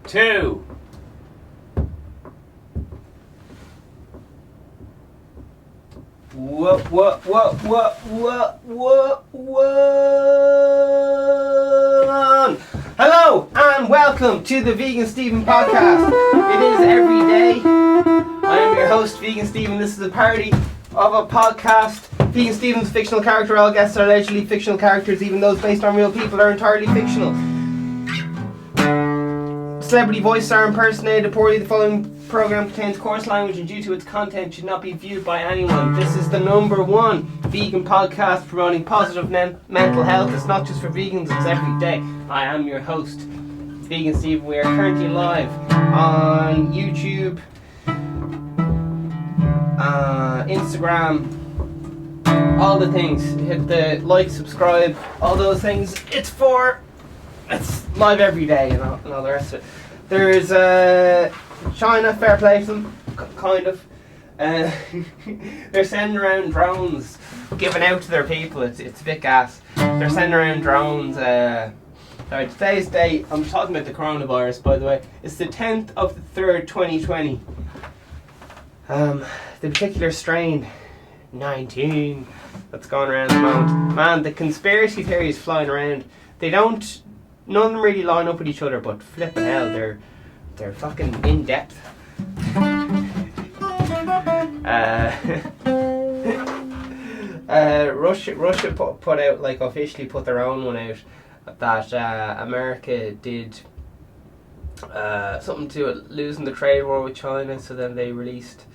2. What? Hello and welcome to the Vegan Steven podcast. It is every day. I am your host, Vegan Steven. This is a parody of a podcast. Vegan Steven's a fictional character. All guests are allegedly fictional characters, even those based on real people are entirely fictional. Celebrity voices are impersonated poorly. The following program contains coarse language and due to its content should not be viewed by anyone. This is the #1 vegan podcast promoting positive mental health. It's not just for vegans, it's every day. I am your host, Vegan Steven. We are currently live on YouTube, Instagram, all the things. Hit the like, subscribe, all those things. It's live every day and all the rest of it. There's China, fair play to them, kind of. They're sending around drones, giving out to their people. It's a bit gas. They're sending around drones. Today's date, I'm talking about the coronavirus, by the way. It's the 10th of the 3rd, 2020. The particular strain, 19, that's going around the moment. Man, the conspiracy theories flying around, none of them really line up with each other, but flipping hell, they're fucking in depth. Russia put out, like, officially put their own one out that America did something to losing the trade war with China, so then they released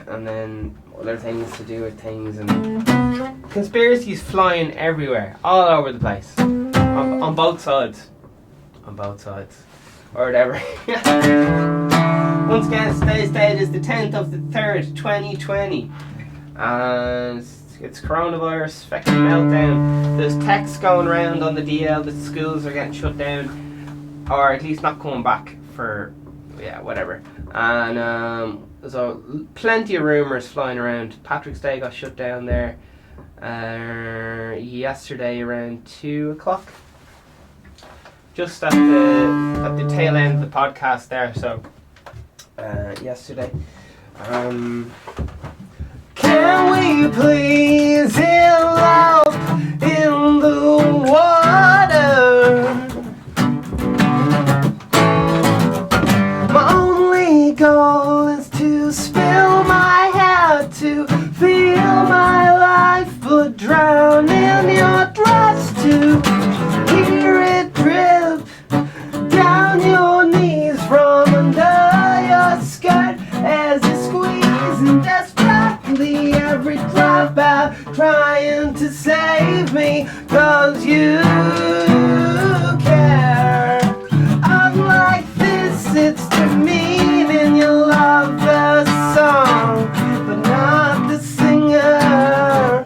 and then other things to do with things, and conspiracies flying everywhere, all over the place, on both sides, or whatever. Once again, today's date is the 10th of the 3rd, 2020, and it's coronavirus fucking meltdown. There's texts going around on the DL that schools are getting shut down, or at least not coming back for, whatever. And there's plenty of rumours flying around. Patrick's Day got shut down there yesterday around 2 o'clock. Just at the tail end of the podcast there, so yesterday. Can we please elope in the water? My only goal is to spill my hair, to feel my life, but drown in your dress, to hear it drip down your knees from under your skirt as you squeeze and desperately every drop out trying to save me, 'cause you care. Unlike this, it's demeaning. You love the song, but not the singer.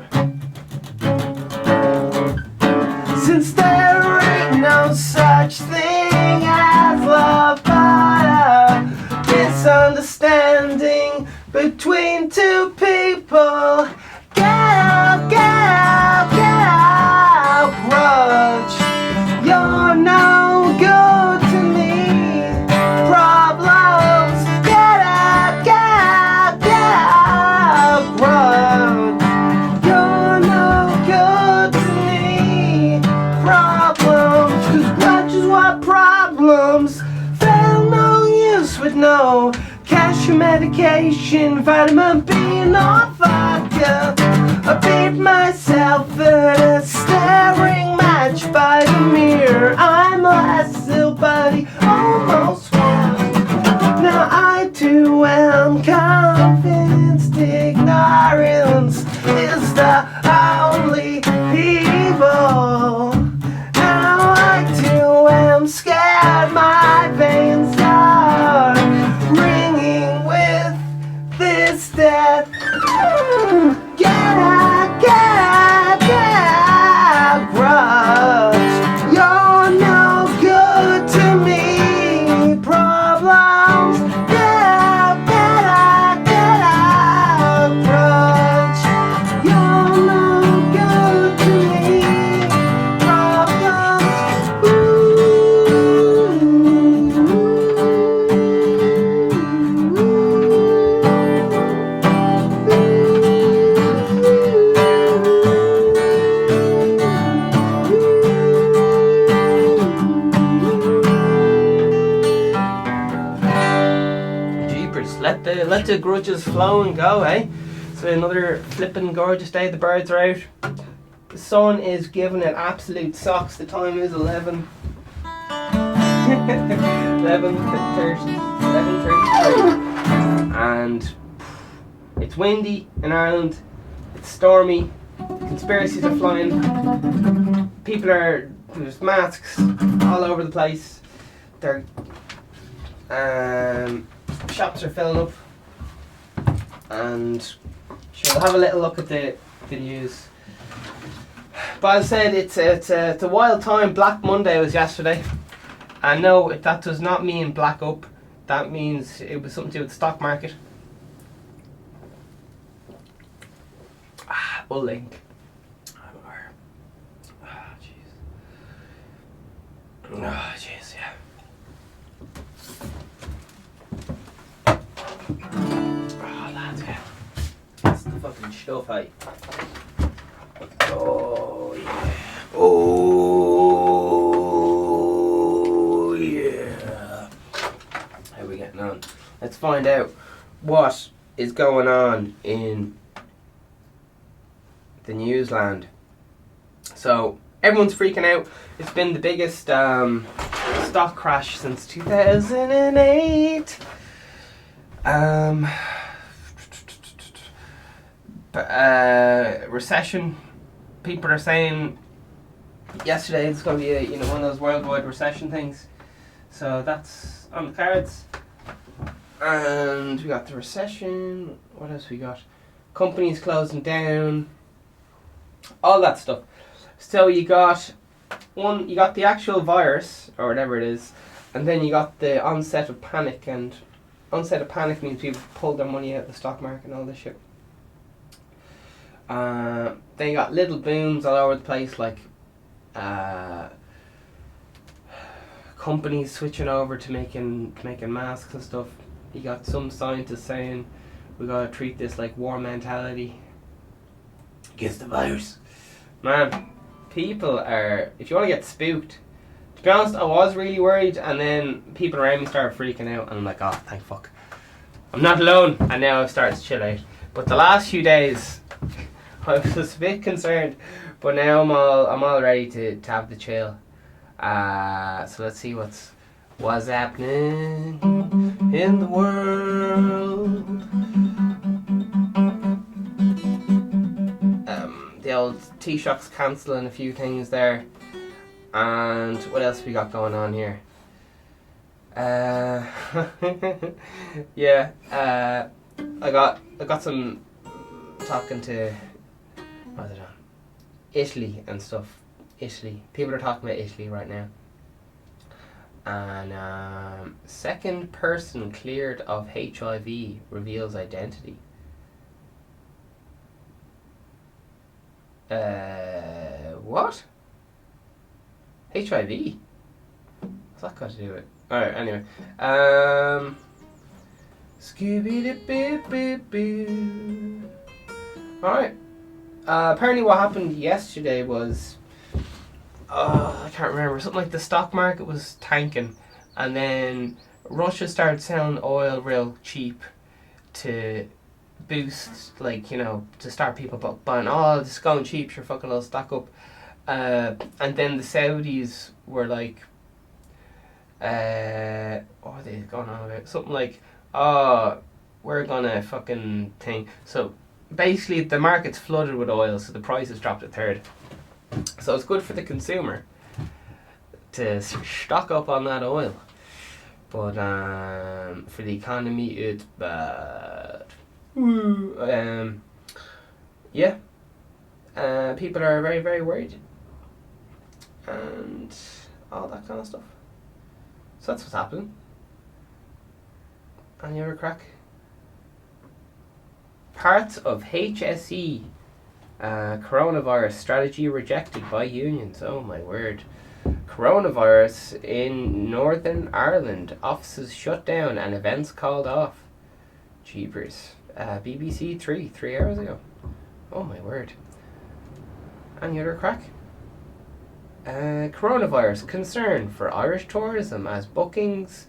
Since there ain't no such thing as love, but a misunderstanding between two people. Get out, grudge. You're no good to me. Problems. Get out, grudge. You're no good to me. Problems. 'Cause grudge is what problems. Found no use with no cashew medication, vitamin B, nor vodka. I beat myself at a staring match by the mirror. I'm less ill, but he almost won. Now I too am convinced ignorance is the only evil. Now I too am scared, my veins are ringing with this death. Get out, let the grudges flow and go, eh? So another flippin' gorgeous day. The birds are out. The sun is giving it absolute socks. The time is 11. 11:33, and it's windy in Ireland. It's stormy. Conspiracies are flying. There's masks all over the place. Shops are filling up, and sure, we'll have a little look at the news. But as I said, it's a wild time. Black Monday was yesterday. And no, that does not mean black up. That means it was something to do with the stock market. We'll link. Jeez. Jeez, yeah. Lads, yeah. That's the fucking stuff, hey. Oh, yeah. Oh, yeah. How are we getting on? Let's find out what is going on in the newsland. So, everyone's freaking out. It's been the biggest stock crash since 2008. Recession. People are saying yesterday it's going to be one of those worldwide recession things. So that's on the cards. And we got the recession. What else we got? Companies closing down. All that stuff. So you got the actual virus or whatever it is, and then you got the onset of panic. And onset of panic means people pull their money out of the stock market and all this shit. Then you got little booms all over the place, like companies switching over to making masks and stuff. You got some scientists saying we gotta treat this like war mentality against the virus. Man, people are, if you want to get spooked, to be honest, I was really worried, and then people around me started freaking out, and I'm like, oh, thank fuck, I'm not alone. And now I've started to chill out. But the last few days I was a bit concerned, but now I'm all ready to have the chill. So let's see what's happening in the world. The old Taoiseach's cancelling a few things there, and what else we got going on here? Yeah, I got some talking to. What's it on? Italy and stuff. Italy. People are talking about Italy right now. And second person cleared of HIV reveals identity. What? HIV? What's that got to do with it? Alright, anyway. Scooby-Doo-Boo-Boo-Boo. Alright. Apparently what happened yesterday was, I can't remember, something like the stock market was tanking, and then Russia started selling oil real cheap to boost, to start people buying, this is going cheap, sure, fucking I'll stock up. And then the Saudis were like, what are they going on about? Something like, we're gonna fucking thing. So basically the market's flooded with oil, so the price has dropped a third. So it's good for the consumer to stock up on that oil. But for the economy, it's bad. Yeah. People are very, very worried. And all that kind of stuff. So that's what's happening. Any other crack? Parts of HSE coronavirus strategy rejected by unions. Oh my word. Coronavirus in Northern Ireland. Offices shut down and events called off. Jeepers. BBC 3 hours ago. Oh my word. Any other crack? Coronavirus concern for Irish tourism as bookings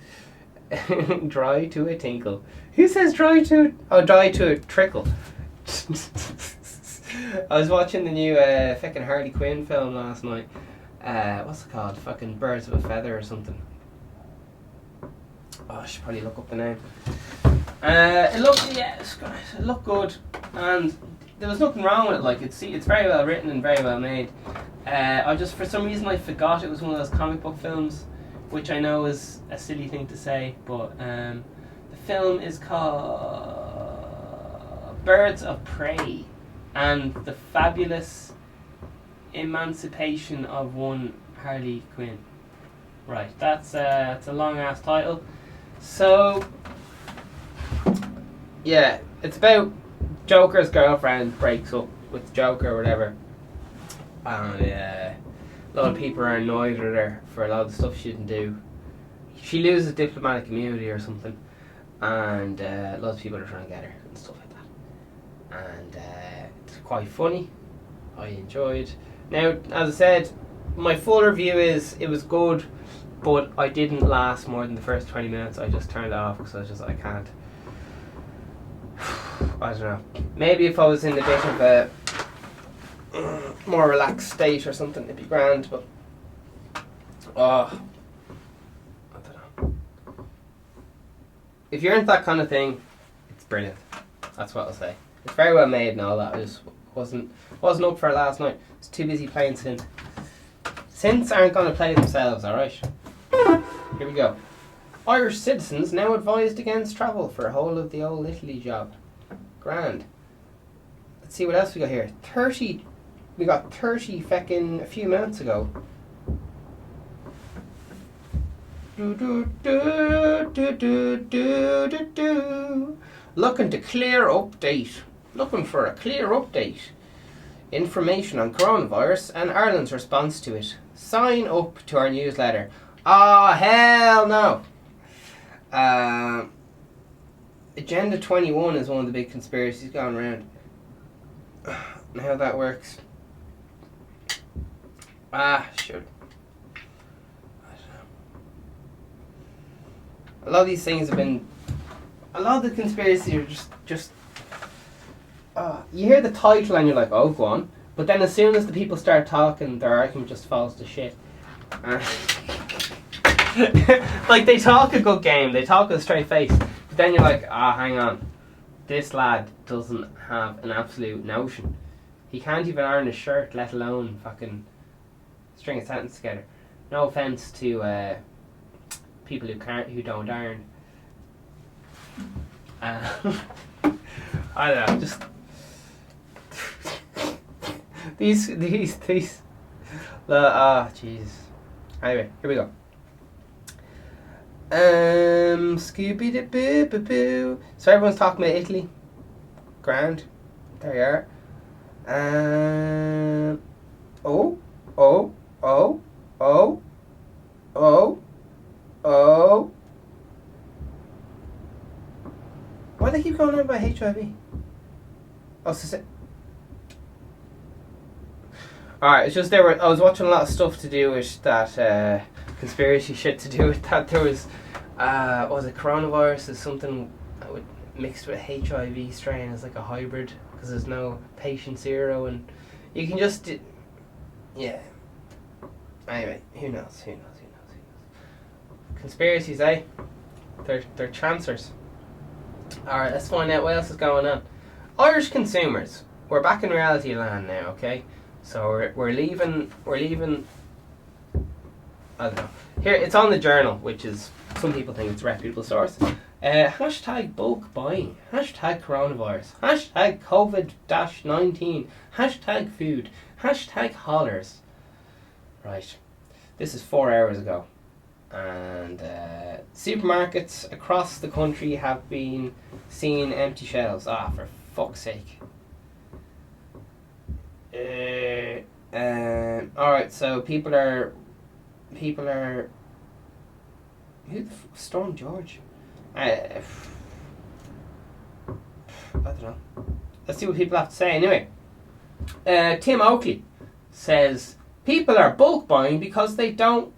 Dry to a tinkle. Who says dry to... Oh, dry to a trickle. I was watching the new fucking Harley Quinn film last night. What's it called? Fucking Birds of a Feather or something. Oh, I should probably look up the name. It looked good, and there was nothing wrong with it. Like, it's very well written and very well made. I just, for some reason, I forgot it was one of those comic book films, which I know is a silly thing to say, but the film is called Birds of Prey and the Fabulous Emancipation of One Harley Quinn. Right, it's a long ass title. So, yeah, it's about Joker's girlfriend breaks up with Joker or whatever, and a lot of people are annoyed with her for a lot of the stuff she didn't do. She loses diplomatic immunity or something, and lots of people are trying to get her and stuff like that. And it's quite funny. I enjoyed. Now, as I said, my full review is it was good, but I didn't last more than the first 20 minutes. I just turned it off because I can't. I don't know. Maybe if I was in a bit of a more relaxed state or something, it'd be grand, but I don't know. If you're into that kind of thing, it's brilliant. That's what I'll say. It's very well made and all that. I just wasn't up for it last night. I was too busy playing synth. Synths aren't going to play themselves, alright? Here we go. Irish citizens now advised against travel for a whole of the old Italy job. Grand. Let's see what else we got here. 30. We got 30 feckin' a few minutes ago. Looking for a clear update. Information on coronavirus and Ireland's response to it. Sign up to our newsletter. Oh, hell no! Agenda 21 is one of the big conspiracies going around. And how that works. Sure. I don't know. A lot of these things have been... A lot of the conspiracies are just you hear the title and you're like, oh, go on. But then as soon as the people start talking, their argument just falls to shit. Like, they talk a good game, they talk with a straight face, but then you're like, hang on. This lad doesn't have an absolute notion. He can't even iron his shirt, let alone fucking string a sentence together. No offense to people who don't iron. I don't know, just these Jesus. Anyway, here we go. Scooby-Doo-Boo-Boo-Boo. So everyone's talking about Italy. Grand. There you are. Oh. Why do they keep going on about HIV? Alright, it's just I was watching a lot of stuff to do with that conspiracy shit to do with that. There was coronavirus is something mixed with HIV strain as like a hybrid because there's no patient zero and you can just yeah. Anyway, who knows? Conspiracies, eh? They're chancers. Alright, let's find out what else is going on. Irish consumers. We're back in reality land now, okay? So we're leaving I don't know. Here it's on the Journal, which is some people think it's a reputable source. Hashtag bulk buying. Hashtag coronavirus. Hashtag COVID-19. Hashtag food. Hashtag hollers. Right. This is 4 hours ago. And supermarkets across the country have been seeing empty shelves. For fuck's sake. Alright, so people are who the Storm George? I don't know. Let's see what people have to say anyway. Tim Oakley says people are bulk buying because they don't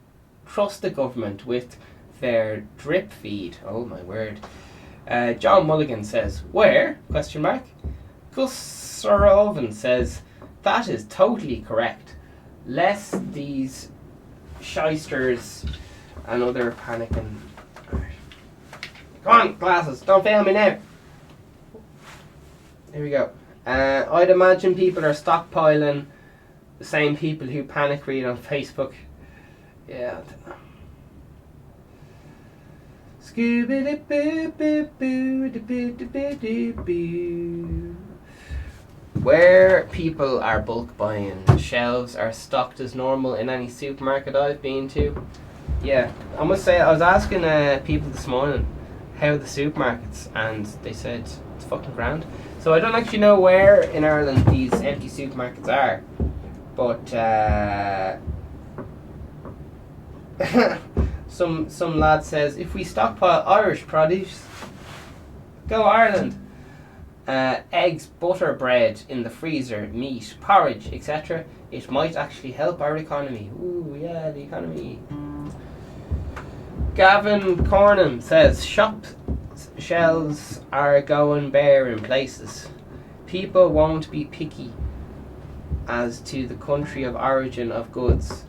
trust the government with their drip feed. Oh my word. John Mulligan says, where? Question mark. Gus Sorovan says, that is totally correct. Less these shysters and other panicking. Come on, glasses, don't fail me now. Here we go. I'd imagine people are stockpiling the same people who panic read on Facebook. Yeah, I don't know. Where people are bulk buying, shelves are stocked as normal in any supermarket I've been to. Yeah, I must say, I was asking people this morning how the supermarkets, and they said it's fucking grand. So I don't actually know where in Ireland these empty supermarkets are, but some lad says, if we stockpile Irish produce, go Ireland. Eggs, butter, bread in the freezer, meat, porridge, etc. It might actually help our economy. Ooh, yeah, the economy. Gavin Cornham says, shop shelves are going bare in places. People won't be picky as to the country of origin of goods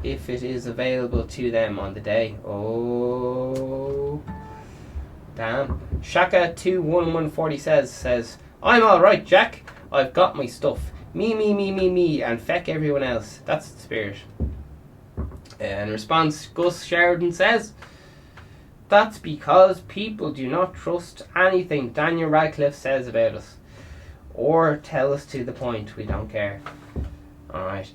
if it is available to them on the day. Oh, damn. Shaka21140 says, I'm alright, Jack. I've got my stuff. Me, and feck everyone else. That's the spirit. In response, Gus Sheridan says, that's because people do not trust anything Daniel Radcliffe says about us. Or tell us to the point, we don't care. Alright.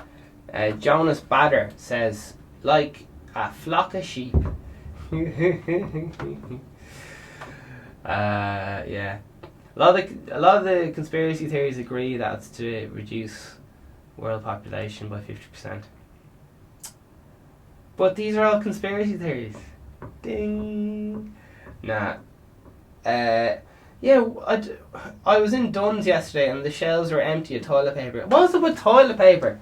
Jonas Bader says, like a flock of sheep. Yeah. A lot of the conspiracy theories agree that it's to reduce world population by 50%. But these are all conspiracy theories. Ding. Nah. Yeah, I was in Dunn's yesterday and the shelves were empty of toilet paper. What's up with toilet paper?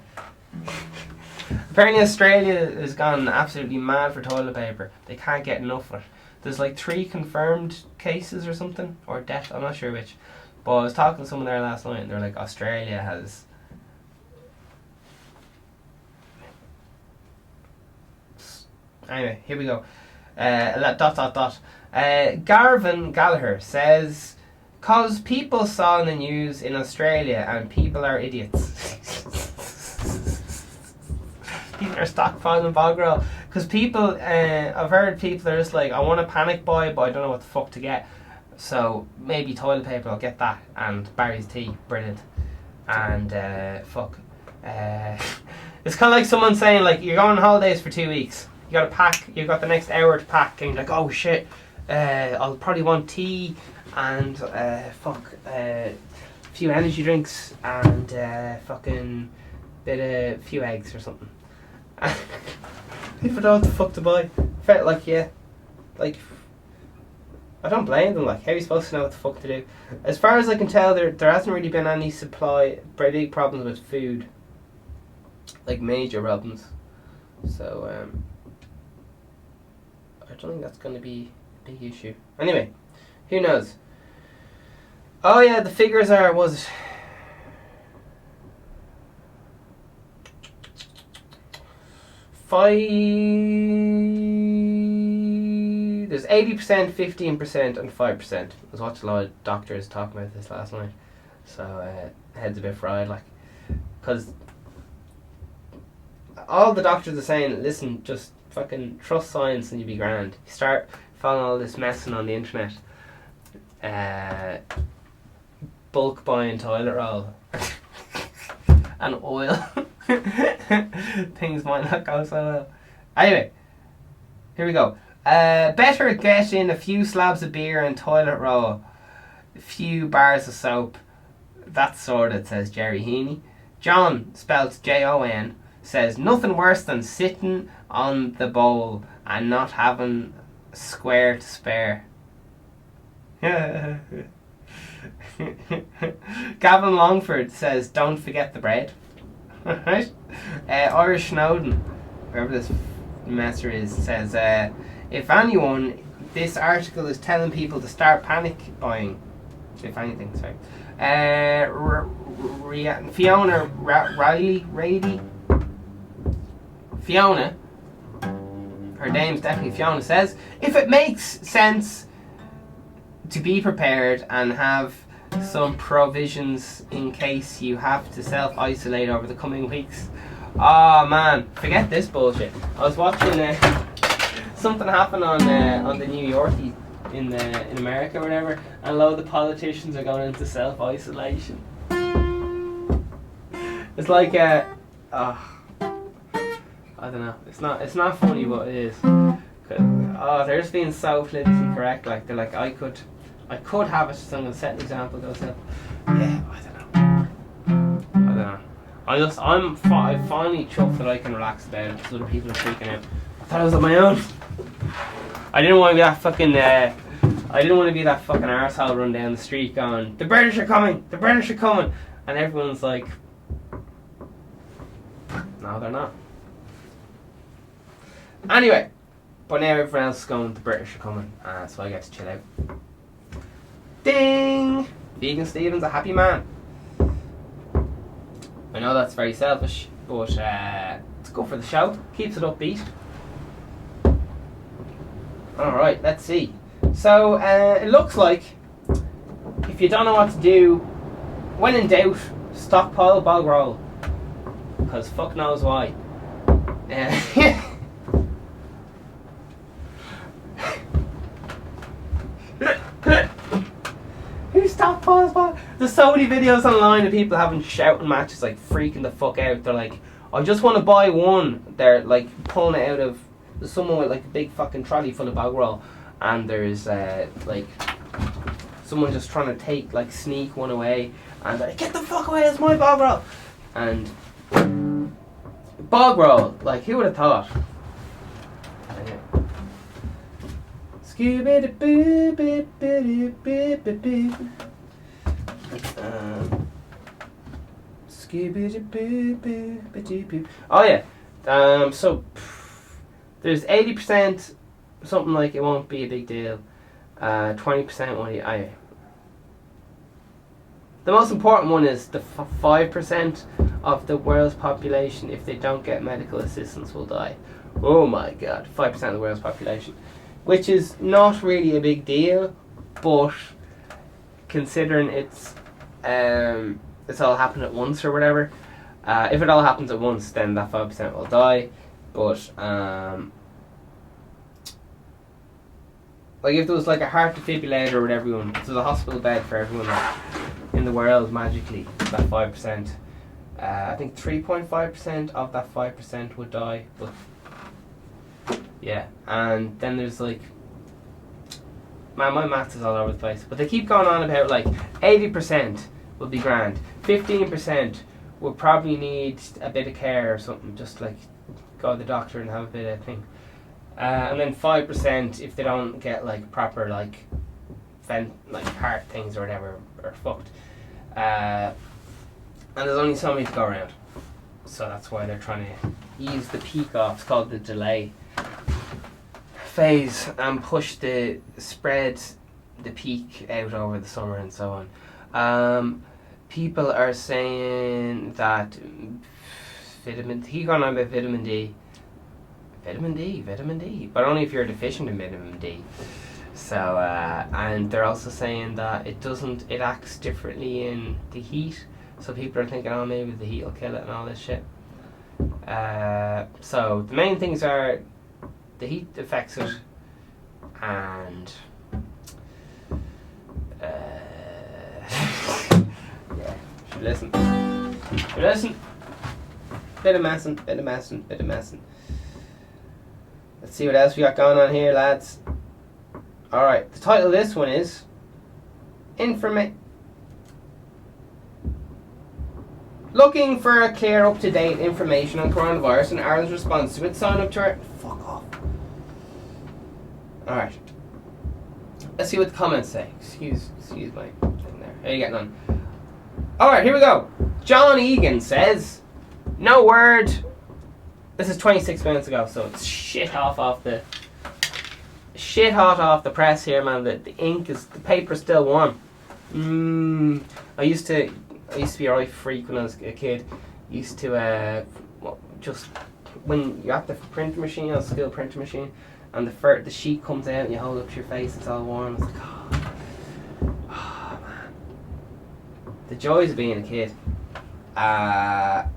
Apparently Australia has gone absolutely mad for toilet paper. They can't get enough of it. There's like 3 confirmed cases or something, or death, I'm not sure which. But I was talking to someone there last night and they're like, Australia has... Anyway, here we go. Garvin Gallagher says, cause people saw in the news in Australia and people are idiots. People are stockpiling bog roll. Because people, I've heard people are just like, I want a panic buy, but I don't know what the fuck to get. So maybe toilet paper, I'll get that. And Barry's tea, brilliant. And it's kind of like someone saying, like, you're going on holidays for 2 weeks. You got to pack, you've got the next hour to pack, and you're like, oh shit, I'll probably want tea and a few energy drinks and fucking few eggs or something. People don't know what the fuck to buy. Felt like, yeah, like, I don't blame them. Like, how are you supposed to know what the fuck to do? As far as I can tell, there hasn't really been any big problems with food, like major problems. So I don't think that's going to be a big issue. Anyway, who knows? Oh yeah, the figures are, was it? There's 80%, 15%, and 5%. I was watching a lot of doctors talking about this last night, so head's a bit fried, like, because all the doctors are saying, listen, just fucking trust science and you'll be grand. You start following all this messing on the internet, bulk buying toilet roll and oil. Things might not go so well. Anyway, here we go. Better get in a few slabs of beer and toilet roll, a few bars of soap. That's sorted, says Jerry Heaney. John, spelled Jon, says nothing worse than sitting on the bowl and not having a square to spare. Gavin Longford says don't forget the bread. Right? Irish Snowden, whoever this messer is, says if anyone, this article is telling people to start panic buying. If anything, sorry. Fiona Rady. Fiona, her name's definitely Fiona, says, if it makes sense to be prepared and have some provisions in case you have to self-isolate over the coming weeks. Oh man, forget this bullshit. I was watching something happen on the New Yorkie in America or whatever, and a load of the politicians are going into self-isolation. It's like I don't know. It's not funny, but it is. They're just being so politically correct. Like they're like, I could have it. So I'm gonna set an example. Go self. Yeah, I don't know. I'm finally chuffed that I can relax about it because other people are freaking out. I thought I was on my own. I didn't want to be that fucking. I didn't want to be that fucking arsehole run down the street going, the British are coming, and everyone's like, no, they're not. Anyway, but now everyone else is going, the British are coming, so I get to chill out. Ding! Vegan Stephen's a happy man. I know that's very selfish, but it's good for the show. Keeps it upbeat. Alright, let's see. So, it looks like if you don't know what to do, when in doubt, stockpile bog roll. Because fuck knows why. Who stockpiles bog? There's so many videos online of people having shouting matches, like freaking the fuck out. They're like, I just want to buy one. They're like pulling it out of someone with like a big fucking trolley full of bog roll. And there's like someone just trying to sneak one away, and they're like, get the fuck away, it's my bog roll. And bog roll, like who would have thought? Oh yeah. So there's 80%. Something like it won't be a big deal. 20% won't. The most important one is the 5% of the world's population, if they don't get medical assistance, will die. Oh my god, 5% of the world's population, which is not really a big deal, but considering it's all happened at once or whatever. If it all happens at once, then that 5% will die. But like if there was like a heart defibrillator or whatever, there's a hospital bed for everyone in the world magically, that 5%. I think 3.5% of that 5% would die, but yeah. And then there's like, man, my maths is all over the place, but they keep going on about like 80% will be grand, 15% will probably need a bit of care or something, just like go to the doctor and have a bit of thing. And then 5%, if they don't get like proper like heart things or whatever, are fucked. And there's only so many to go around, so that's why they're trying to ease the peak off. It's called the delay phase, and push the peak out over the summer and so on. People are saying that vitamin D, but only if you're deficient in vitamin D. So, and they're also saying that it acts differently in the heat. So people are thinking, oh, maybe the heat will kill it and all this shit. So the main things are the heat affects it, and yeah, should listen. Bit of messing. Let's see what else we got going on here, lads. Alright, the title of this one is Looking for a clear, up-to-date information on coronavirus and Ireland's response to it, sign up to our... Fuck off. Alright. Let's see what the comments say. Excuse my thing there. How are you getting on? Alright, here we go. John Egan says, no word. This is 26 minutes ago, so it's shit off the shit hot off the press here, man. The paper's still warm. I used to be a right freak when I was a kid. Used to just when you're at the printer machine, a school printer machine, and the sheet comes out and you hold it up to your face, it's all warm. It's like, oh man, the joys of being a kid. I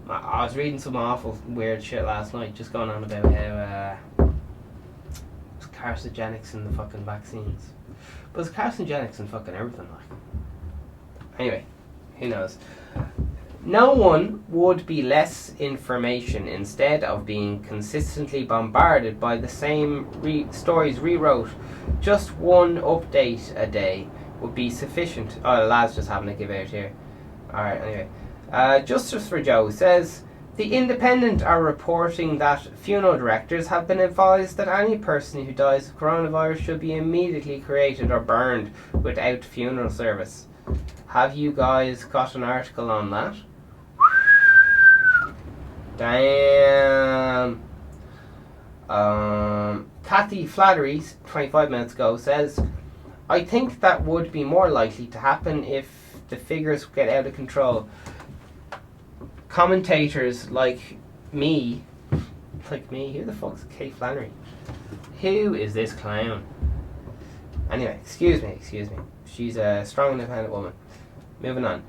was reading some awful weird shit last night, just going on about how it's carcinogenics in the fucking vaccines. But it's carcinogenics in fucking everything, like. Anyway, who knows? No one would be less information instead of being consistently bombarded by the same stories rewrote. Just one update a day would be sufficient. Oh, the lad's just having a give out here. Alright, anyway. Justice for Joe says, The Independent are reporting that funeral directors have been advised that any person who dies of coronavirus should be immediately cremated or burned without funeral service. Have you guys got an article on that? Damn. Kathy Flattery, 25 minutes ago, says, I think that would be more likely to happen if the figures get out of control. Commentators like me, who the fuck's Kate Flannery? Who is this clown? Anyway, excuse me. She's a strong, independent woman. Moving on.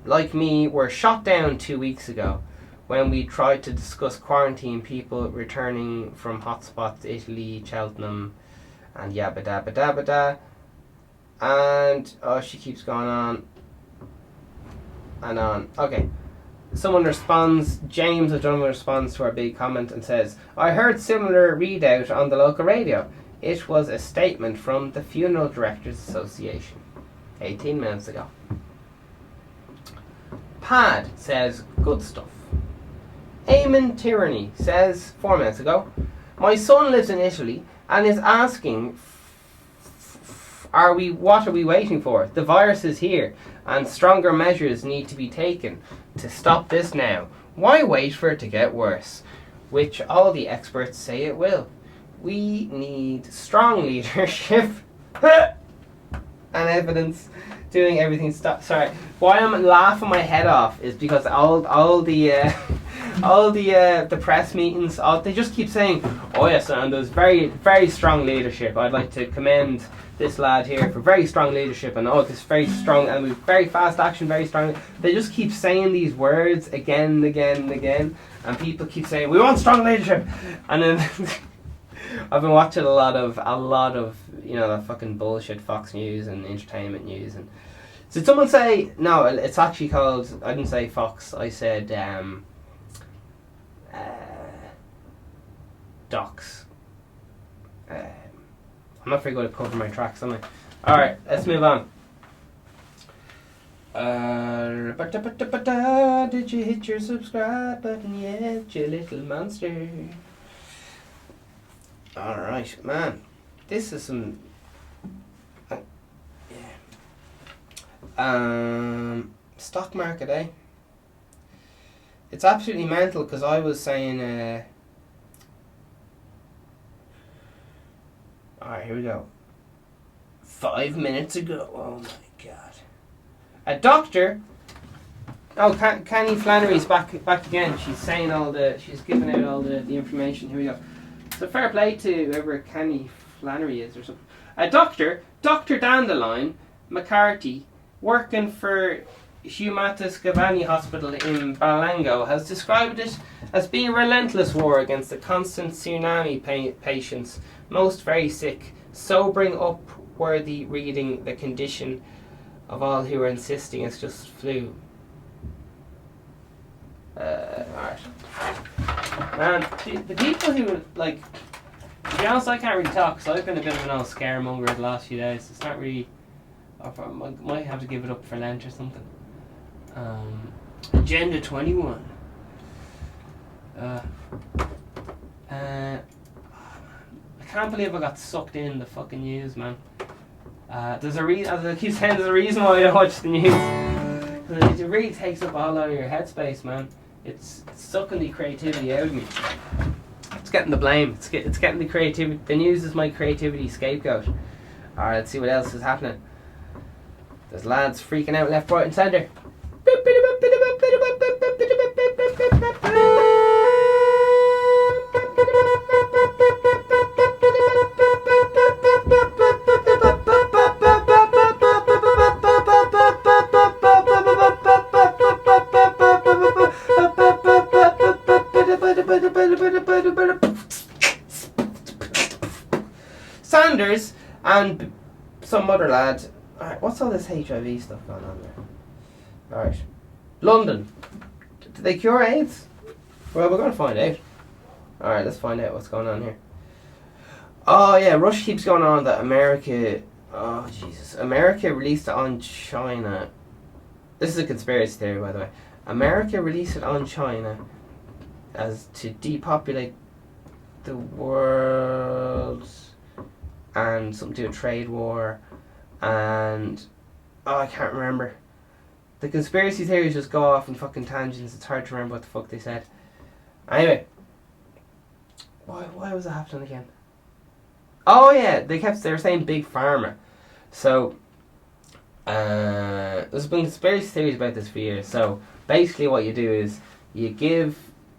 Like me, were shot down 2 weeks ago when we tried to discuss quarantine people returning from hotspots, Italy, Cheltenham, and yabba dabba dabba da. And, she keeps going on and on. Okay. Someone responds, James O'Donovan responds to our big comment and says, I heard similar readout on the local radio. It was a statement from the Funeral Directors Association 18 minutes ago. Pad says, good stuff. Eamon Tyranny says, 4 minutes ago, my son lives in Italy and is asking, what are we waiting for? The virus is here and stronger measures need to be taken to stop this now. Why wait for it to get worse? Which all the experts say it will. We need strong leadership and evidence doing everything. Sorry, why I'm laughing my head off is because all the press meetings, they just keep saying, oh yes, and there's very, very strong leadership. I'd like to commend this lad here for very strong leadership, and this very strong, and with very fast action, very strong. They just keep saying these words again and again and again, and people keep saying, we want strong leadership, and then I've been watching a lot of that fucking bullshit Fox News and Entertainment News. And did someone say, no, it's actually called, I didn't say Fox, I said Docs. I'm not very good at covering my tracks, am I? Alright, let's move on. Did you hit your subscribe button yet, you little monster? Alright, man. This is some... stock market, eh? It's absolutely mental, because I was saying... Alright, here we go. 5 minutes ago. Oh my god. A doctor... Oh, Canny Flannery's back again. She's saying she's giving out all the information. Here we go. So fair play to whoever Canny Flannery is or something. A doctor, Dr. Dandelion McCarthy, working for Humatas Gavani Hospital in Balango, has described it as being a relentless war against the constant tsunami patients, most very sick, sobering upworthy reading the condition of all who are insisting it's just flu. Alright. Man, the people who, to be honest, I can't really talk, because I've been a bit of an old scaremonger the last few days. It's not really... I might have to give it up for Lent or something. Agenda 21. I can't believe I got sucked in the fucking news, man. There's a reason, as I keep saying, there's a reason why I don't watch the news. It really takes up all out of your headspace, man. It's sucking the creativity out of me. It's getting the blame. It's getting the creativity. The news is my creativity scapegoat. Alright, let's see what else is happening. There's lads freaking out left, right and centre. Sanders and some other lad. Alright, what's all this HIV stuff going on there? Alright. London. Did they cure AIDS? Well, we're going to find out. Alright, let's find out what's going on here. Oh yeah, Rush keeps going on that America... Oh Jesus. America released it on China. This is a conspiracy theory, by the way. America released it on China as to depopulate the world and something to do with trade war and I can't remember. The conspiracy theories just go off in fucking tangents. It's hard to remember what the fuck they said. Anyway, why was that happening again? Oh yeah, they were saying big pharma. So there's been conspiracy theories about this for years. So basically what you do is you give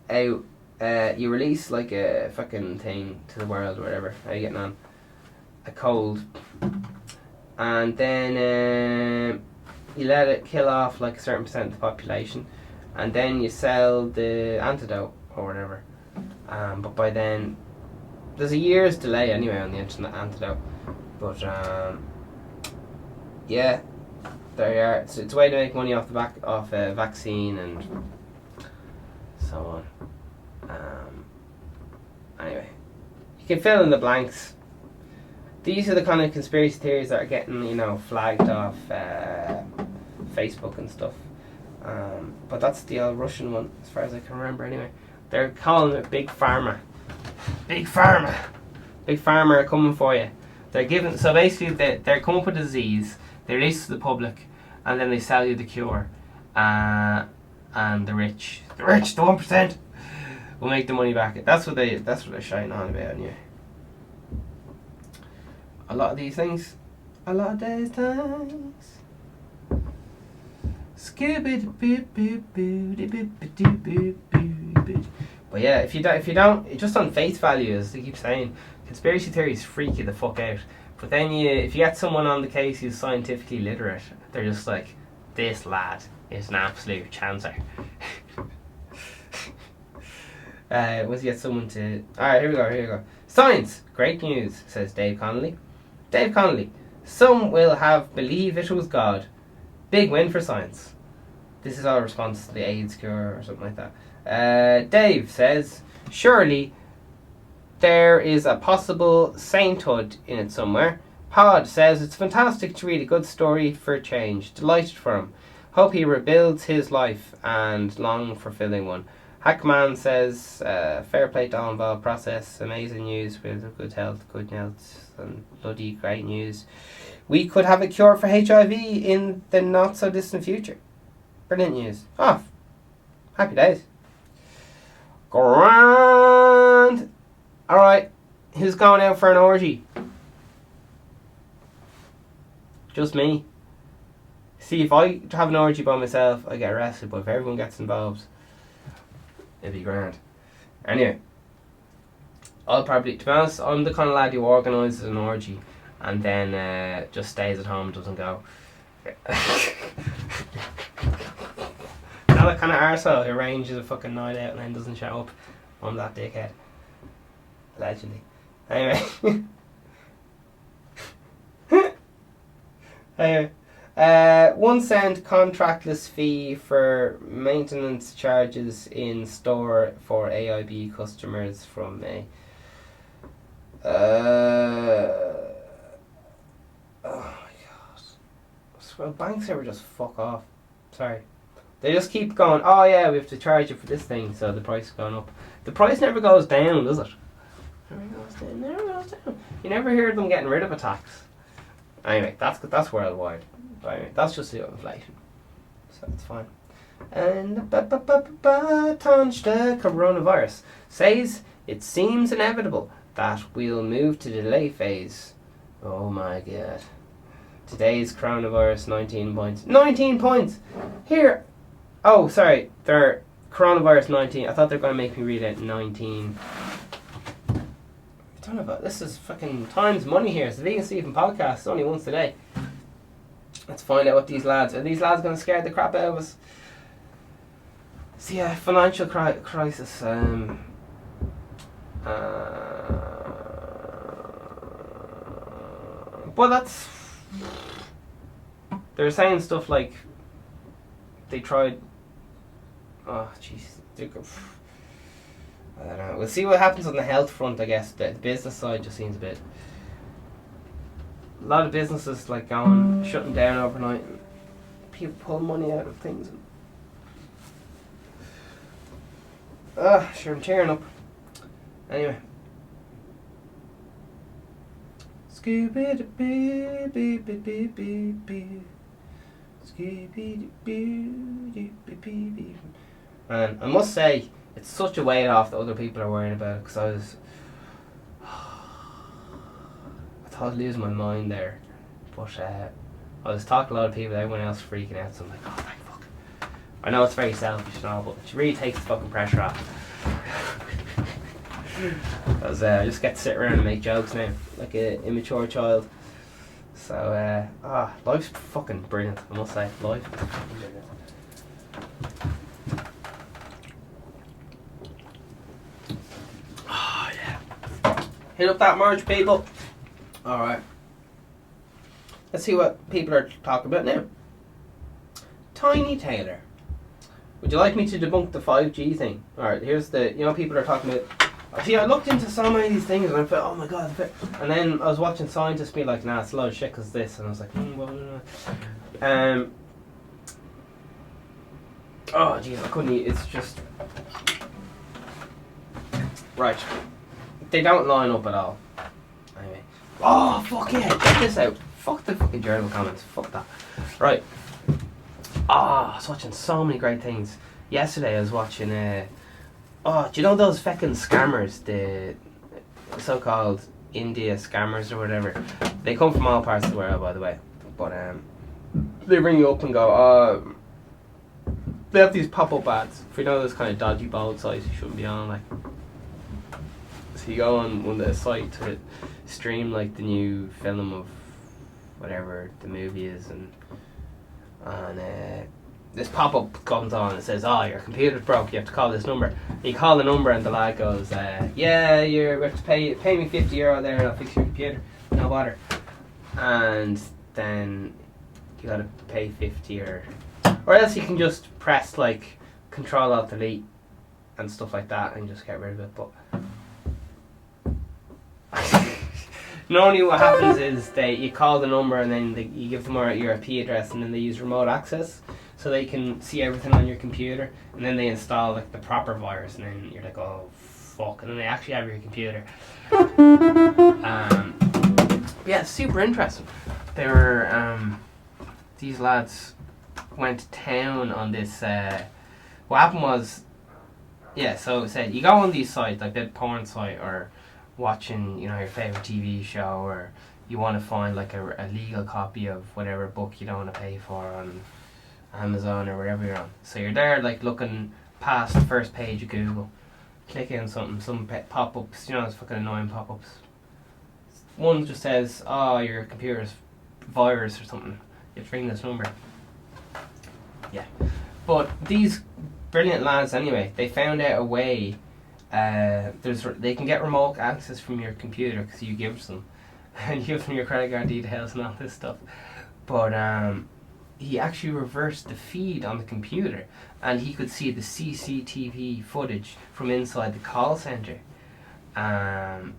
out you release like a fucking thing to the world or whatever. How are you getting on? A cold. And then you let it kill off like a certain percent of the population, and then you sell the antidote or whatever. But by then, there's a year's delay anyway on the antidote. But yeah, there you are. So it's a way to make money off the back of a vaccine and so on. Anyway, you can fill in the blanks. These are the kind of conspiracy theories that are getting, flagged off Facebook and stuff. But that's the old Russian one, as far as I can remember anyway. They're calling it Big Pharma. Big Pharma. Big Pharma are coming for you. So basically they come up with a disease, they release it to the public, and then they sell you the cure. And the rich, the 1%, will make the money back. That's what they're shouting on about anyway. A lot of these things, a lot of these things. But yeah, if you don't, just on face value, as they keep saying, conspiracy theories freak you the fuck out. But then if you get someone on the case who's scientifically literate, they're just like, this lad is an absolute chancer. Once you get someone to... Alright, here we go. Science! Great news, says Dave Connolly. Dave Connolly. Some will have believe it was God. Big win for science. This is our response to the AIDS cure or something like that. Dave says, surely there is a possible sainthood in it somewhere. Pod says, it's fantastic to read a good story for a change. Delighted for him. Hope he rebuilds his life and long fulfilling one. Hackman says, fair play to all involved process. Amazing news with good health, and bloody great news. We could have a cure for HIV in the not so distant future. Brilliant news. Oh, happy days. Grand. Alright, who's going out for an orgy? Just me. See, if I have an orgy by myself, I get arrested, but if everyone gets involved, it'd be grand. Anyway, I'll probably, to be honest, I'm the kind of lad who organises an orgy and then just stays at home and doesn't go. Not that kind of arsehole who arranges a fucking night out and then doesn't show up. I'm that dickhead. Allegedly. Anyway. Anyway. 1 cent contractless fee for maintenance charges in store for AIB customers from May. Oh my god. Well, banks ever just fuck off. Sorry. They just keep going, oh yeah, we have to charge you for this thing, so the price is going up. The price never goes down, does it? Never goes down. You never hear them getting rid of a tax. Anyway, that's worldwide. Anyway, that's just the inflation. So that's fine. And Tanj the coronavirus says It seems inevitable that we'll move to the delay phase. Oh my god. Today's coronavirus 19 points. 19 points! Here! Oh, sorry. They're coronavirus 19. I thought they were going to make me read it 19. I don't know about this. Is fucking time's money here. It's the Vegan Stephen podcast. It's only once a day. Let's find out what these lads... Are these lads going to scare the crap out of us? See, financial crisis. Well, that's... They're saying stuff like they tried... Oh, jeez. I don't know. We'll see what happens on the health front, I guess. The business side just seems a bit... A lot of businesses like going, shutting down overnight. And people pull money out of things. Sure, I'm tearing up. Anyway. Man, I must say, it's such a weight off that other people are worrying about it, because I thought I'd lose my mind there. But I was talking to a lot of people, everyone else freaking out, so I'm like, oh, thank fuck. I know it's very selfish and all, but it really takes the fucking pressure off. Because I just get to sit around and make jokes now, like an immature child. So, life's fucking brilliant, I must say. Life is fucking brilliant. Oh, yeah. Hit up that merch, people. Alright. Let's see what people are talking about now. Tiny Taylor. Would you like me to debunk the 5G thing? Alright, here's the... You know, people are talking about... See, I looked into so many of these things and I thought, oh my god. And then I was watching scientists be like, nah, it's a lot of shit because this. And I was like, oh, jeez, I couldn't eat. It's just... Right. They don't line up at all. Anyway. Oh, fuck yeah. Check this out. Fuck the fucking journal comments. Fuck that. Right. I was watching so many great things. Yesterday I was watching... do you know those fucking scammers? The so-called India scammers or whatever. They come from all parts of the world, by the way. But they ring you up and go, they have these pop-up ads. If you know those kind of dodgy bold sites you shouldn't be on, like. So you go on one of the site to stream like the new film of whatever the movie is, and this pop-up comes on and says, your computer's broke, you have to call this number. And you call the number and the lad goes, yeah, you have to pay me €50 there and I'll fix your computer. No bother. And then you gotta pay 50 or else you can just press like Control-Alt-Delete and stuff like that and just get rid of it. But normally what happens is you call the number and then you give them your IP address and then they use remote access. So they can see everything on your computer, and then they install like the proper virus, and then you're like, oh fuck, and then they actually have your computer. Yeah, super interesting. They were these lads went to town on this. What happened was, so it said you go on these sites like the porn site or watching your favorite TV show, or you want to find like a legal copy of whatever book you don't want to pay for on Amazon or wherever you're on. So you're there like looking past the first page of Google, click in something, some pop-ups, it's fucking annoying pop-ups. One just says, your computer's virus or something, you have to ring this number. Yeah. But these brilliant lads anyway, they found out a way, they can get remote access from your computer because you give them, and you give them your credit card details and all this stuff. But he actually reversed the feed on the computer and he could see the CCTV footage from inside the call center. It's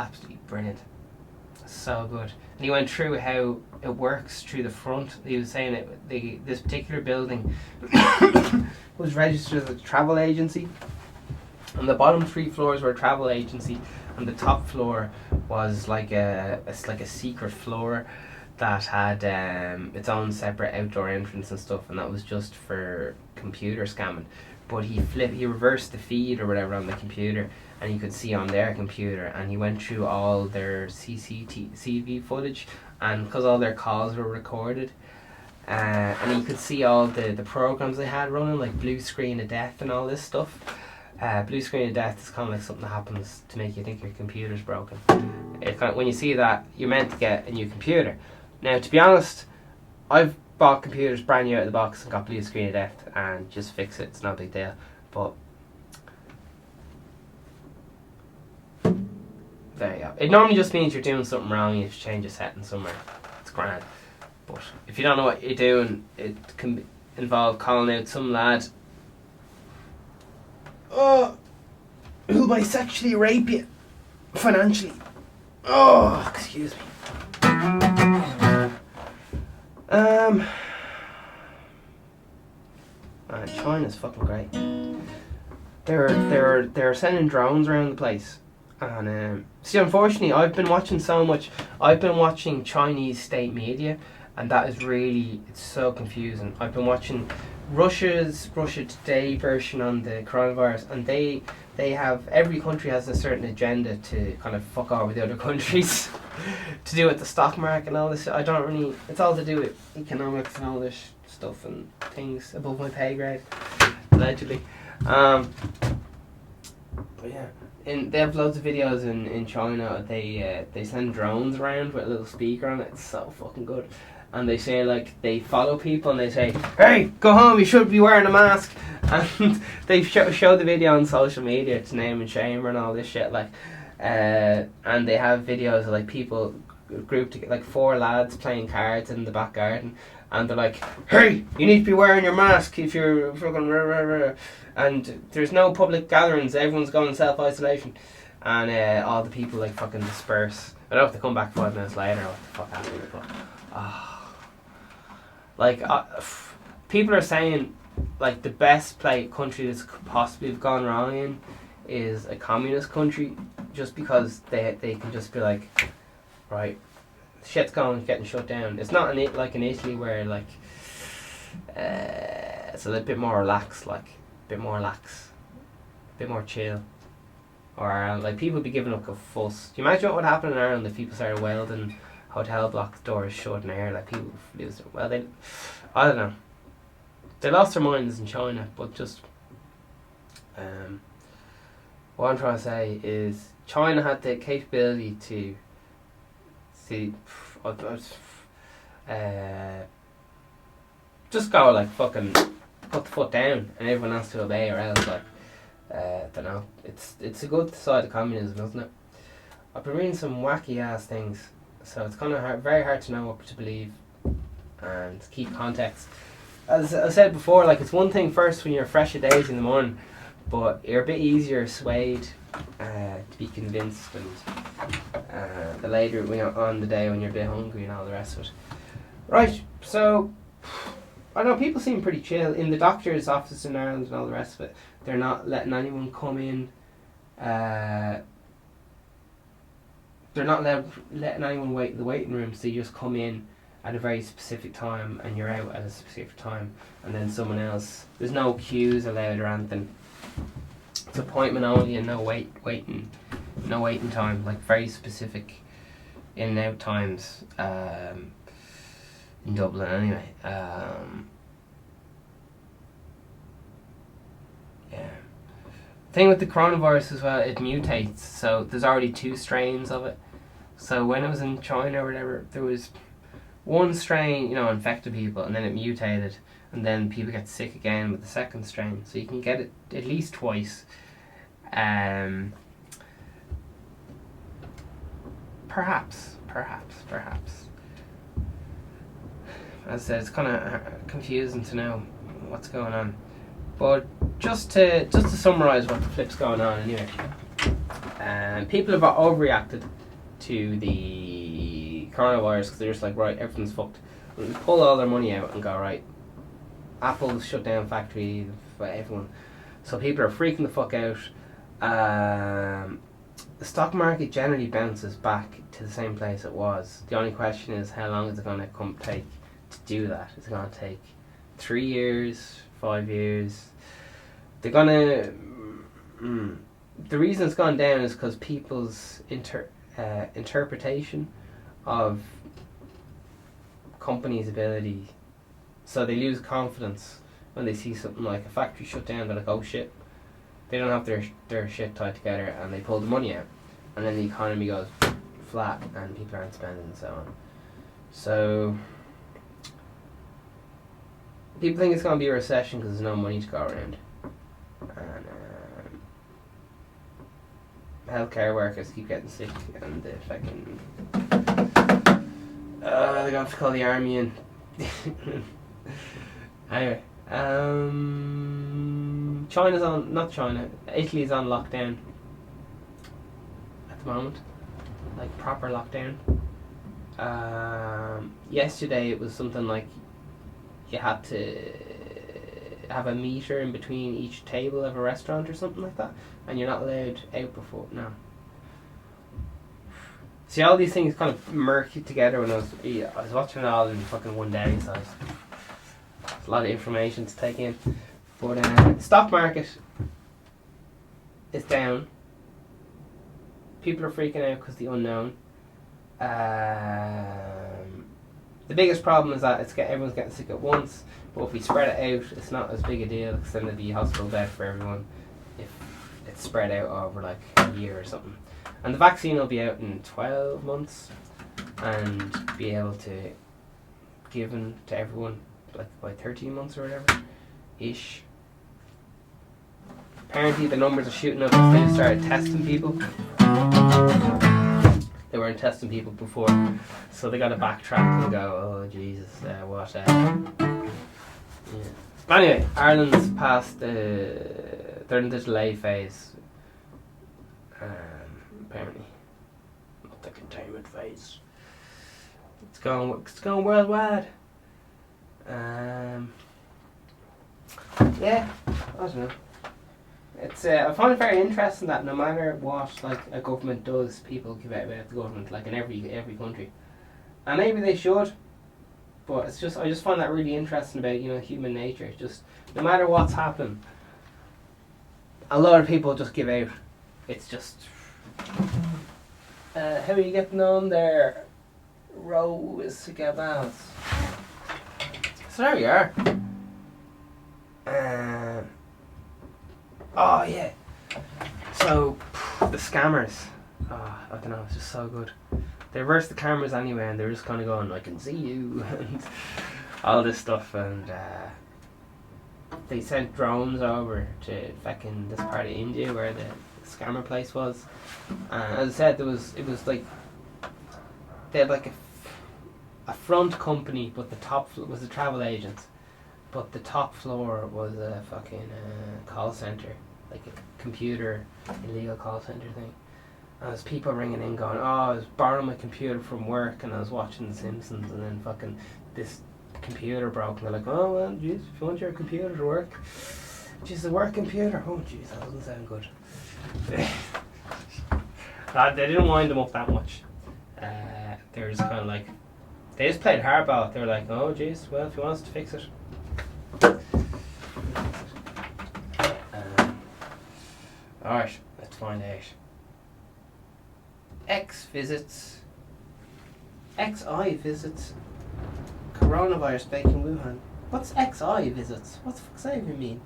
absolutely brilliant. So good. And he went through how it works through the front. He was saying that this particular building was registered as a travel agency, and the bottom 3 floors were a travel agency, and the top floor was like a secret floor that had its own separate outdoor entrance and stuff, and that was just for computer scamming. but he reversed the feed or whatever on the computer, and you could see on their computer, and he went through all their CCTV footage, and because all their calls were recorded, and you could see all the programs they had running, like blue screen of death and all this stuff. Blue screen of death is kind of like something that happens to make you think your computer's broken. When you see that, you're meant to get a new computer. Now, to be honest, I've bought computers brand new out of the box and got blue screen of death, and just fix it. It's not a big deal. But there you go. It normally just means you're doing something wrong. You have to change a setting somewhere. It's grand. But if you don't know what you're doing, it can involve calling out some lad who might sexually rape you financially. Oh, excuse me. China's fucking great. They're sending drones around the place, and see, unfortunately, I've been watching Chinese state media, and that is really, it's so confusing. I've been watching Russia Today version on the coronavirus, and they have, every country has a certain agenda to kind of fuck over the other countries to do with the stock market and all this. It's all to do with economics and all this stuff and things above my pay grade, allegedly. But yeah, they have loads of videos in China. They send drones around with a little speaker on it. It's so fucking good. And they say, like, they follow people and they say, hey, go home, you should be wearing a mask. And they show the video on social media to name and shame and all this shit, like, and they have videos of, like, people grouped together, like 4 lads playing cards in the back garden, and they're like, hey, you need to be wearing your mask if you're fucking rah, rah, rah. And there's no public gatherings, everyone's going in self-isolation, and all the people, like, fucking disperse. I don't know if they come back 5 minutes later or what the fuck happened, but people are saying, like, the best country this could possibly have gone wrong in is a communist country, just because they can just be like, right, shit's getting shut down. It's not like in Italy where, like, it's a little bit more relaxed, like, a bit more chill. Or like, people be giving up a fuss. Do you imagine what would happen in Ireland if people started welding hotel block doors shut in air? Like, people lose their, well, I don't know. They lost their minds in China, but just what I'm trying to say is China had the capability to just go, like, fucking put the foot down and everyone has to obey, or else, like, don't know. It's a good side of communism, isn't it? I've been reading some wacky ass things, so it's kind of very hard to know what to believe and to keep context. As I said before, like, it's one thing first when you're fresh as daisy in the morning, but you're a bit easier swayed to be convinced, and the later on the day when you're a bit hungry and all the rest of it. Right, so I know people seem pretty chill in the doctor's office in Ireland and all the rest of it. They're not letting anyone come in. They're not letting anyone wait in the waiting room, so you just come in at a very specific time and you're out at a specific time, and then someone else. There's no queues allowed or anything. It's appointment only and no waiting time. Like, very specific in and out times. In Dublin, anyway. Yeah. Thing with the coronavirus as well, it mutates. So there's already 2 strains of it. So when it was in China or whatever, there was one strain, infected people, and then it mutated, and then people get sick again with the second strain. So you can get it at least twice. Perhaps. As I said, it's kind of confusing to know what's going on. But just to summarise what the flip's going on anyway. People have overreacted to the coronavirus because they're just like, right, everything's fucked. We'll pull all their money out and go, right, Apple's shut down factory for everyone. So people are freaking the fuck out. The stock market generally bounces back to the same place it was. The only question is, how long is it going to take to do that? Is it going to take 3 years, 5 years, they're gonna. The reason it's gone down is because people's interpretation of companies' ability, so they lose confidence when they see something like a factory shut down. They're like, oh shit, they don't have their shit tied together, and they pull the money out, and then the economy goes flat and people aren't spending and so on. So people think it's going to be a recession because there's no money to go around, and healthcare workers keep getting sick, and the fucking they're going to call the army in. Anyway, China's on, not China, Italy's on lockdown at the moment, like proper lockdown. Yesterday it was something like you had to have a meter in between each table of a restaurant or something like that, and you're not allowed out before. No. See, all these things kind of murky together when I was watching it all in fucking one day, so it's a lot of information to take in. But stock market is down. People are freaking out because the unknown. The biggest problem is that everyone's getting sick at once, but if we spread it out, it's not as big a deal because then there'd be a hospital bed for everyone if it's spread out over like a year or something. And the vaccine will be out in 12 months and be able to given to everyone like by 13 months or whatever ish. Apparently the numbers are shooting up because they started testing people. They weren't testing people before, so they got to backtrack and go, oh Jesus, what? Yeah. But anyway, Ireland's past they're in the delay phase. Apparently, not the containment phase. It's going worldwide. Yeah, I don't know. It's I find it very interesting that no matter what like a government does, people give out about the government, like in every country, and maybe they should. But it's just I just find that really interesting about human nature. Just no matter what's happened, a lot of people just give out. It's just how are you getting on there, Rose Gabals? So there we are. Oh yeah. So the scammers. I don't know. It's just so good. They reverse the cameras anyway, and they're just kind of going, "I can see you," and all this stuff. And they sent drones over to fucking this part of India where the scammer place was. As I said, it was like they had like a front company, but the top was a travel agent, but the top floor was a fucking call center, like a computer illegal call center thing. And there's people ringing in going, oh, I was borrowing my computer from work and I was watching The Simpsons, and then fucking this computer broke, and they're like, oh well, jeez, if you want your computer to work, jeez, a work computer, oh jeez, that doesn't sound good. They didn't wind them up that much. They were just kind of like, they just played hardball. They were like, oh jeez, well if you want us to fix it. Alright, let's find out. XI visits coronavirus back in Wuhan. What's XI visits? What the fuck's that even mean?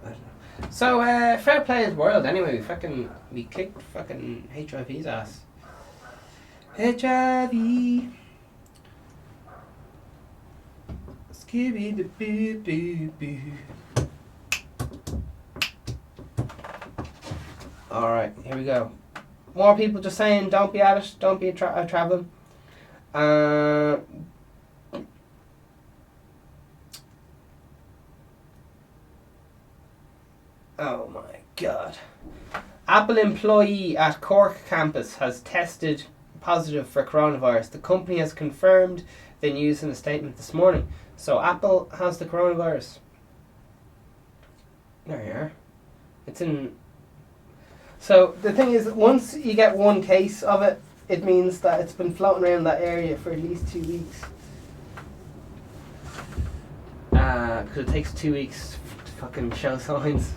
I don't know. So, fair play is world anyway. We kicked fucking HIV's ass. HIV. Skibby the boo boo boo. Alright, here we go. More people just saying, don't be at it, don't be travelling. Oh my god. Apple employee at Cork campus has tested positive for coronavirus. The company has confirmed the news in a statement this morning. So Apple has the coronavirus. There you are. It's in... So the thing is, once you get one case of it, it means that it's been floating around that area for at least 2 weeks. Because it takes 2 weeks fucking show signs.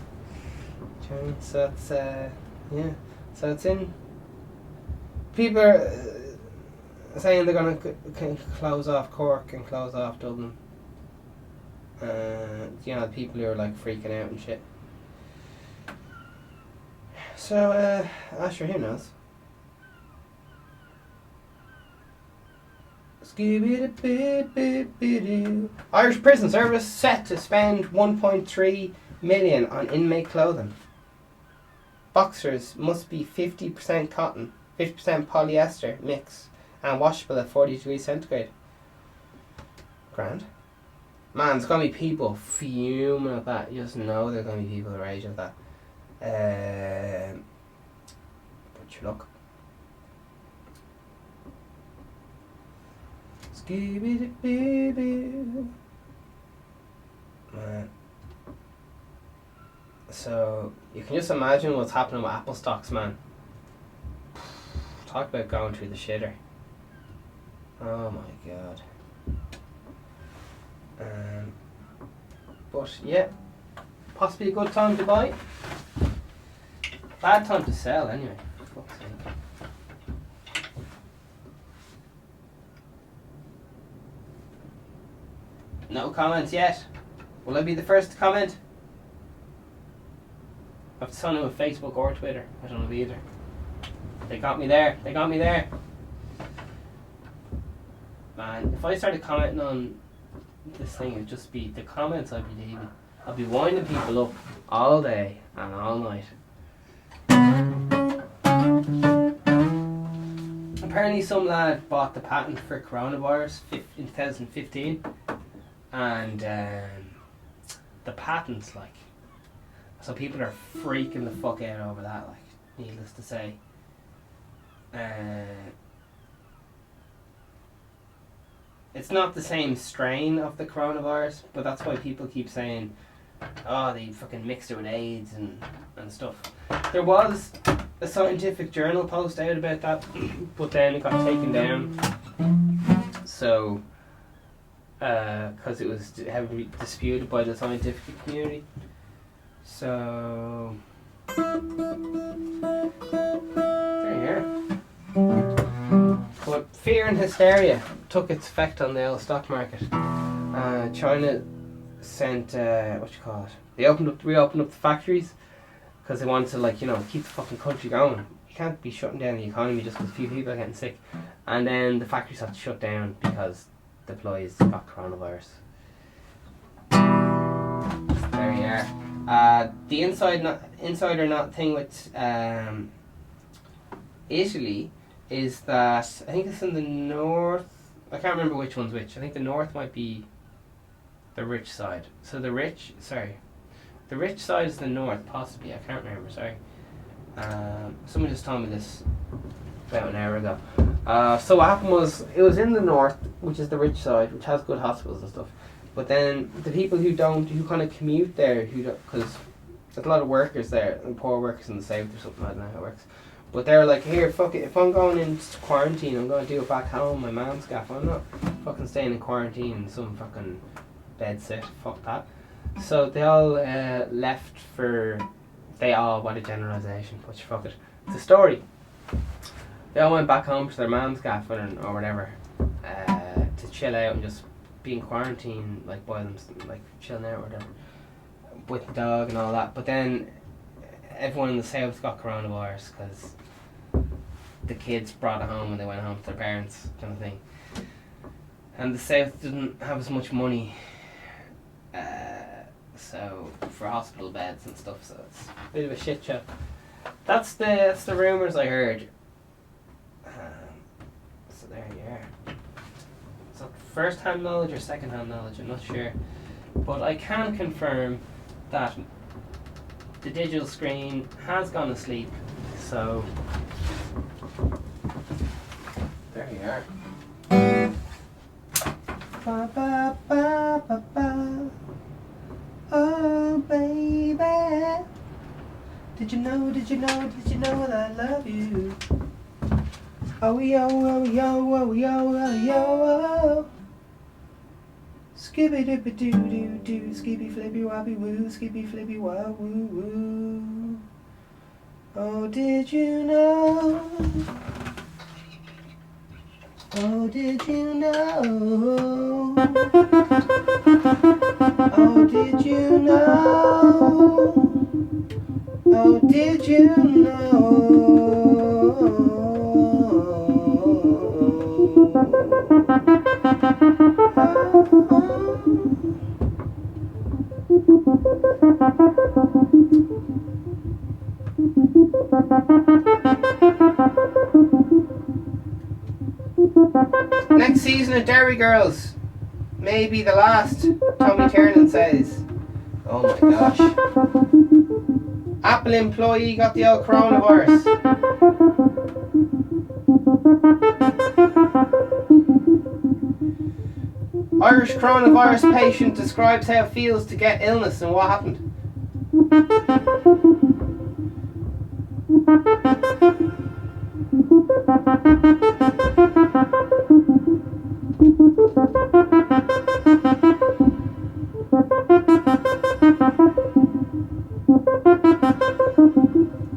So it's yeah. So it's in. People are saying they're gonna close off Cork and close off Dublin. You know, people who are like freaking out and shit. So sure, who knows? Irish Prison Service set to spend 1.3 million on inmate clothing. Boxers must be 50% cotton, 50% polyester mix, and washable at 40 degrees centigrade. Grand. Man, there's going to be people fuming at that. You just know there's going to be people raging at that. But you look. Man. So, you can just imagine what's happening with Apple stocks, man. Talk about going through the shitter. Oh my god. But yeah, possibly a good time to buy. Bad time to sell anyway. For fuck's sake. No comments yet. Will I be the first to comment? I've done it with Facebook or Twitter. I don't know either. They got me there. They got me there. Man, if I started commenting on this thing, it'd just be the comments I'd be leaving. I'd be winding people up all day and all night. Apparently some lad bought the patent for coronavirus in 2015, and the patent's like, so people are freaking the fuck out over that, like, needless to say. It's not the same strain of the coronavirus, but that's why people keep saying, oh, they fucking mixed it with AIDS and stuff. There was a scientific journal post out about that, but then it got taken down. So, because it was heavily disputed by the scientific community. So, there you are. But fear and hysteria took its effect on the old stock market. China sent they reopened up the factories because they wanted to, like, you know, keep the fucking country going. You can't be shutting down the economy just because a few people are getting sick. And then the factories had to shut down because the employees got coronavirus. There you are. The insider not thing with Italy is that I think it's in the north. I can't remember which one's which. I think the north might be the rich side. So the rich side is the north, possibly. I can't remember. Sorry. Someone just told me this about an hour ago. So what happened was, it was in the north, which is the rich side, which has good hospitals and stuff. But then the people who kind of commute there, because there's a lot of workers there, and poor workers in the south or something. I don't know how it works. But they're like, here, fuck it, if I'm going into quarantine, I'm going to do it back home, my mom's gaff. I'm not fucking staying in quarantine in some fucking bed sit. Fuck that. So they all left for, what a generalisation, but fuck it. It's a story. They all went back home to their mom's gaff or whatever, to chill out and just be in quarantine, like by them, like chilling out or whatever, with the dog and all that. But then everyone in the south got coronavirus because the kids brought it home when they went home to their parents, kind of thing. And the south didn't have as much money, so for hospital beds and stuff. So it's a bit of a shit show. That's the rumours I heard. So there you are. So first-hand knowledge or second-hand knowledge, I'm not sure, but I can confirm that the digital screen has gone to sleep, so there you are. Ba, ba, ba, ba, ba. Oh baby, did you know that I love you? Oh yo, oh yo, oh yo, oh yo, oh. Skibby dibby doo doo doo, skibby flippy wobbly woo, skibby flippy wob woo woo. Oh, did you know? Oh, did you know? Oh, did you know? Oh, did you Next season of Derry Girls, maybe the last, Tommy Tiernan says. Oh my gosh. Apple employee got the old coronavirus. Irish coronavirus patient describes how it feels to get illness and what happened.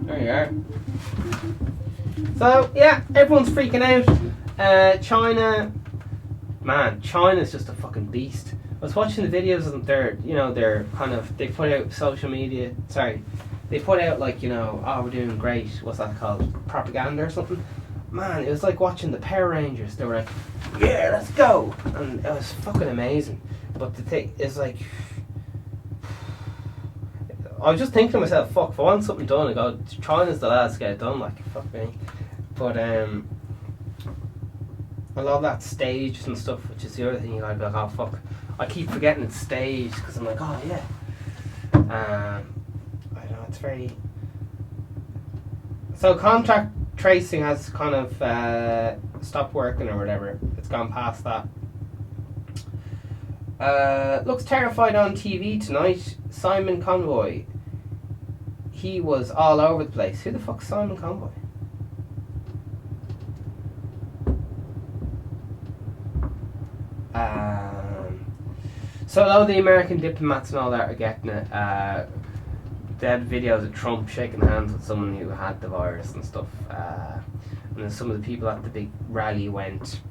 There you are. So yeah, everyone's freaking out. China, man, China's just a fucking beast. I was watching the videos of them. They're kind of, they put out social media. Sorry, they put out like, oh, we're doing great. What's that called? Propaganda or something. Man, it was like watching the Power Rangers. They were like, yeah, let's go, and it was fucking amazing. But the thing is, like, I was just thinking to myself, fuck, if I want something done, I go, China's the lads to get it done, like, fuck me. But a lot of that staged and stuff, which is the other thing, I'd be like, oh fuck, I keep forgetting it's staged, because I'm like, oh yeah. I don't know, it's very... So contact tracing has kind of stopped working or whatever. It's gone past that. Looks terrified on TV tonight. Simon Convoy. He was all over the place. Who the fuck's Simon Convoy? So a lot of the American diplomats and all that are getting it. They had videos of Trump shaking hands with someone who had the virus and stuff. And then some of the people at the big rally went.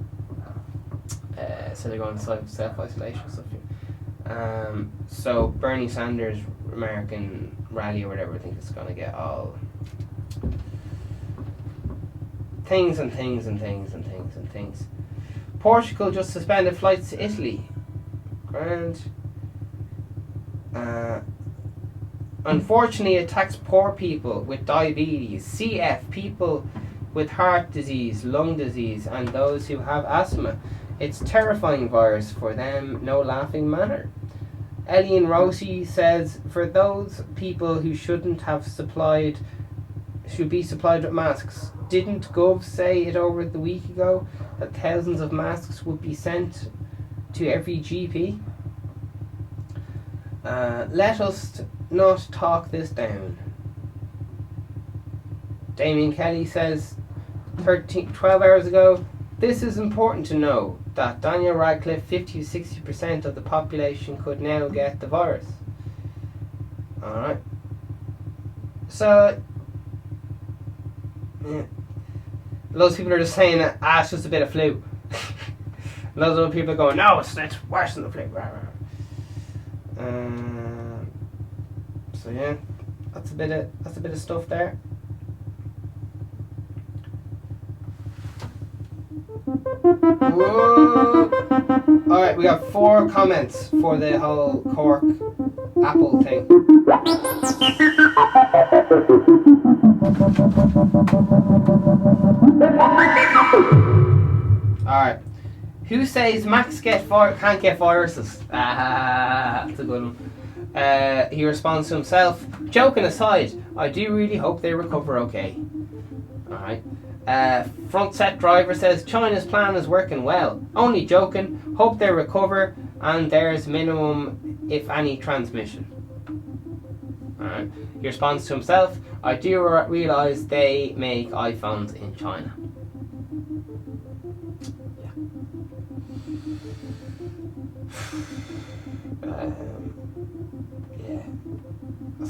So they're going self-isolation and stuff. So Bernie Sanders' American rally or whatever, I think it's going to get all things and things and things and things and things. Portugal just suspended flights to Italy. Grand. Unfortunately, it attacks poor people with diabetes, CF, people with heart disease, lung disease, and those who have asthma. It's terrifying virus for them, no laughing matter. Elian Rossi says, for those people who should be supplied with masks, didn't Gov say it over the week ago that thousands of masks would be sent to every GP? Let us not talk this down. Damien Kelly says 12 hours ago, this is important to know that Daniel Radcliffe, 50-60% of the population could now get the virus. Alright. So, yeah. Loads of people are just saying that, it's just a bit of flu. Loads of other people are going, no, it's worse than the flu. So yeah, that's a bit of stuff there. Whoa. Alright, we got 4 comments for the whole Cork Apple thing. Alright. Who says Macs can't get viruses? That's a good one. He responds to himself, joking aside, I do really hope they recover okay. Alright. Front set driver says China's plan is working well. Only joking. Hope they recover and there's minimum, if any, transmission. Alright. He responds to himself, I do realise they make iPhones in China. Yeah.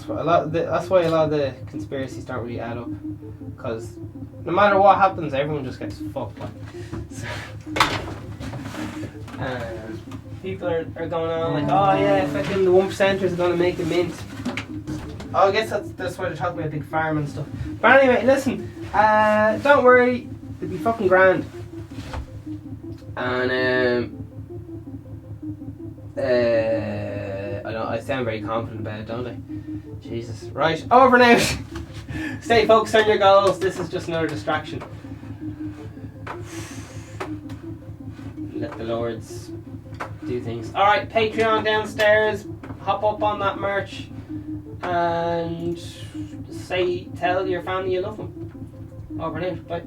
That's why a lot of the conspiracies don't really add up, because no matter what happens, everyone just gets fucked. Like, so, people are going on like, oh yeah, fucking the 1%ers are going to make a mint. Oh, I guess that's why they're talking about big pharma and stuff. But anyway, listen, don't worry, it'll be fucking grand. And I sound very confident about it, don't I? Jesus. Right, over and out. Stay focused on your goals. This is just another distraction. Let the lords do things. Alright, Patreon downstairs. Hop up on that merch and tell your family you love them. Over and out. Bye.